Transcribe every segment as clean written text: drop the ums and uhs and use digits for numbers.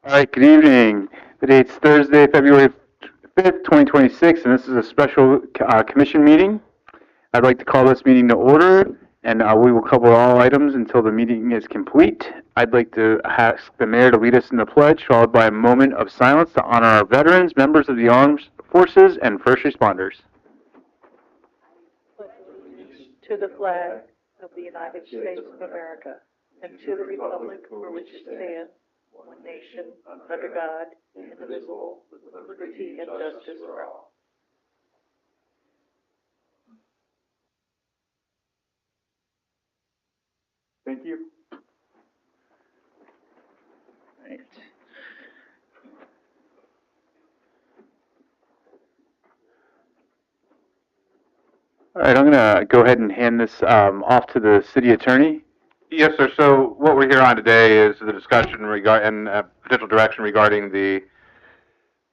All right, good evening. The date's Thursday, February 5th, 2026, and this is a special commission meeting. I'd like to call this meeting to order, and we will cover all items until the meeting is complete. I'd like to ask the mayor to lead us in the pledge, followed by a moment of silence to honor our veterans, members of the armed forces, and first responders. To the flag of the United States of America and to the republic for which it stands, one nation, under God, indivisible, with liberty and justice for all. Thank you. Right. All right, I'm going to go ahead and hand this off to the city attorney. Yes, sir. So what we're here on today is the discussion and potential direction regarding the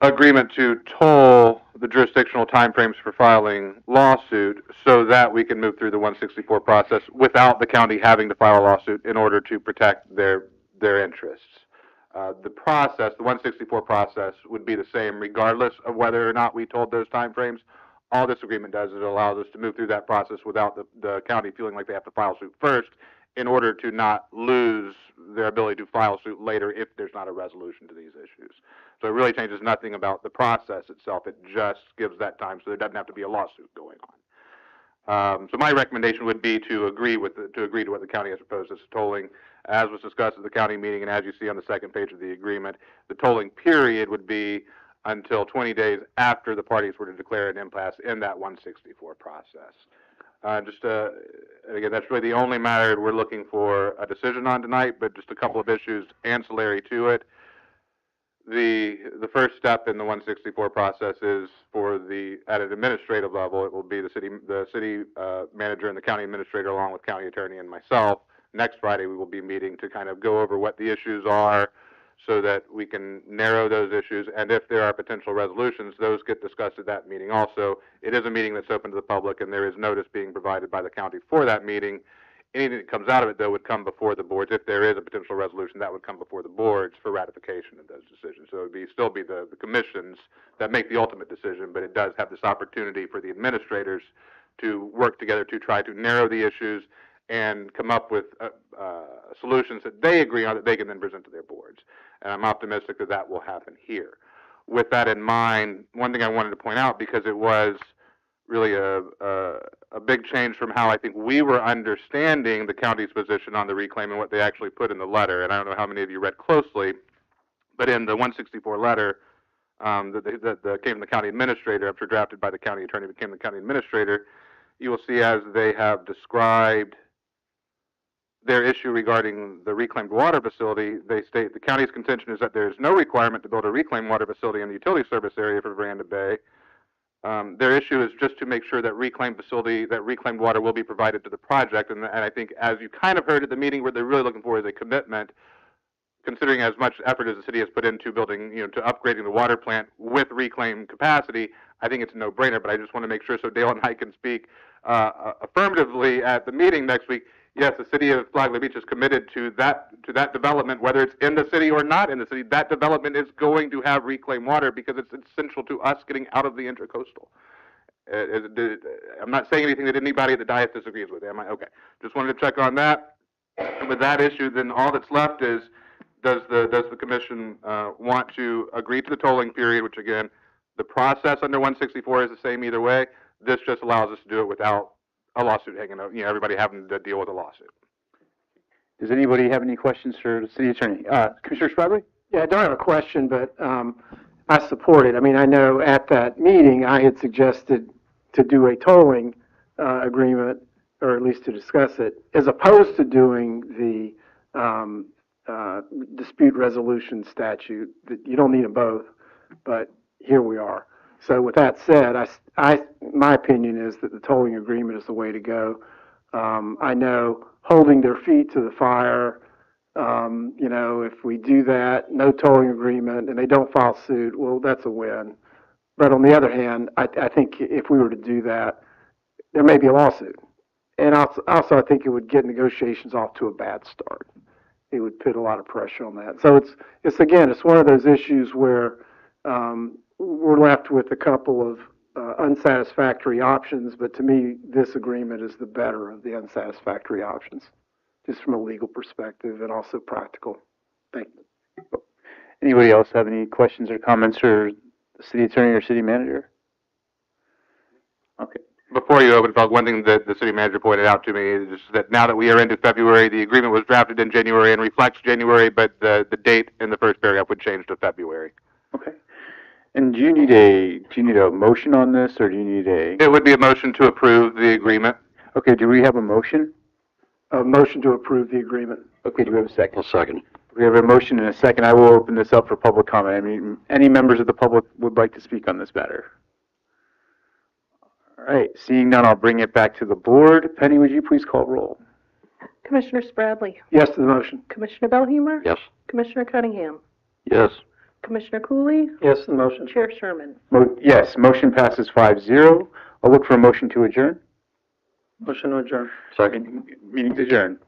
agreement to toll the jurisdictional timeframes for filing lawsuit so that we can move through the 164 process without the county having to file a lawsuit in order to protect their interests. The 164 process would be the same regardless of whether or not we told those timeframes. All this agreement does is it allows us to move through that process without the county feeling like they have to file suit first in order to not lose their ability to file suit later if there's not a resolution to these issues. So it really changes nothing about the process itself. It just gives that time so there doesn't have to be a lawsuit going on. So my recommendation would be to agree to what the county has proposed as tolling. As was discussed at the county meeting, and as you see on the second page of the agreement, the tolling period would be until 20 days after the parties were to declare an impasse in that 164 process. Again, that's really the only matter we're looking for a decision on tonight, but just a couple of issues ancillary to it. The first step in the 164 process is at an administrative level, it will be the city manager and the county administrator along with county attorney and myself. Next Friday, we will be meeting to kind of go over what the issues are so that we can narrow those issues. And if there are potential resolutions, those get discussed at that meeting also. It is a meeting that's open to the public, and there is notice being provided by the county for that meeting. Anything that comes out of it, though, would come before the boards. If there is a potential resolution, that would come before the boards for ratification of those decisions. So it would still be the commissions that make the ultimate decision, but it does have this opportunity for the administrators to work together to try to narrow the issues and come up with solutions that they agree on that they can then present to their boards. And I'm optimistic that that will happen here. With that in mind, one thing I wanted to point out, because it was really a big change from how I think we were understanding the county's position on the reclaim and what they actually put in the letter. And I don't know how many of you read closely, but in the 164 letter that came from the county administrator, after drafted by the county attorney, became the county administrator, you will see as they have described their issue regarding the reclaimed water facility, they state the county's contention is that there is no requirement to build a reclaimed water facility in the utility service area for Veranda Bay. Their issue is just to make sure that reclaimed water will be provided to the project. And I think, as you kind of heard at the meeting, what they're really looking for is a commitment, considering as much effort as the city has put into building, to upgrading the water plant with reclaimed capacity. I think it's a no-brainer, but I just want to make sure so Dale and I can speak affirmatively at the meeting next week. Yes, the city of Flagler Beach is committed to that development, whether it's in the city or not in the city. That development is going to have reclaimed water because it's essential to us getting out of the intracoastal. I'm not saying anything that anybody at the dais disagrees with. Am I? Okay. Just wanted to check on that. And with that issue, then all that's left is, does the commission want to agree to the tolling period, which again, the process under 164 is the same either way. This just allows us to do it without a lawsuit hanging out, everybody having to deal with a lawsuit. Does anybody have any questions for the city attorney? Commissioner Spradley? Yeah, I don't have a question, but I support it. I mean, I know at that meeting I had suggested to do a tolling agreement, or at least to discuss it, as opposed to doing the dispute resolution statute. That you don't need them both, but here we are. So with that said, my opinion is that the tolling agreement is the way to go. I know holding their feet to the fire, if we do that, no tolling agreement, and they don't file suit, well, that's a win. But on the other hand, I think if we were to do that, there may be a lawsuit. And also I think it would get negotiations off to a bad start. it would put a lot of pressure on that. So it's again, it's one of those issues where we're left with a couple of unsatisfactory options, but to me, this agreement is the better of the unsatisfactory options, just from a legal perspective and also practical. Thank you. Anybody else have any questions or comments for the city attorney or city manager? Okay. Before you open, Falk, one thing that the city manager pointed out to me is that now that we are into February, the agreement was drafted in January and reflects January, but the date in the first paragraph would change to February. Okay. And do you need a motion on this, or do you need a? It would be a motion to approve the agreement. Okay, do we have a motion? A motion to approve the agreement. Okay, do we have a second? I'll second. We have a motion and a second. I will open this up for public comment. I mean, any members of the public would like to speak on this matter? All right, seeing none, I'll bring it back to the board. Penny, would you please call roll? Commissioner Spradley, Yes to the motion. Commissioner Belhumeur, Yes. Commissioner Cunningham, Yes. Commissioner Cooley, Yes to the motion. Chair Sherman. Yes, motion passes 5-0. I'll look for a motion to adjourn. Motion to adjourn. Second. Meeting's adjourned.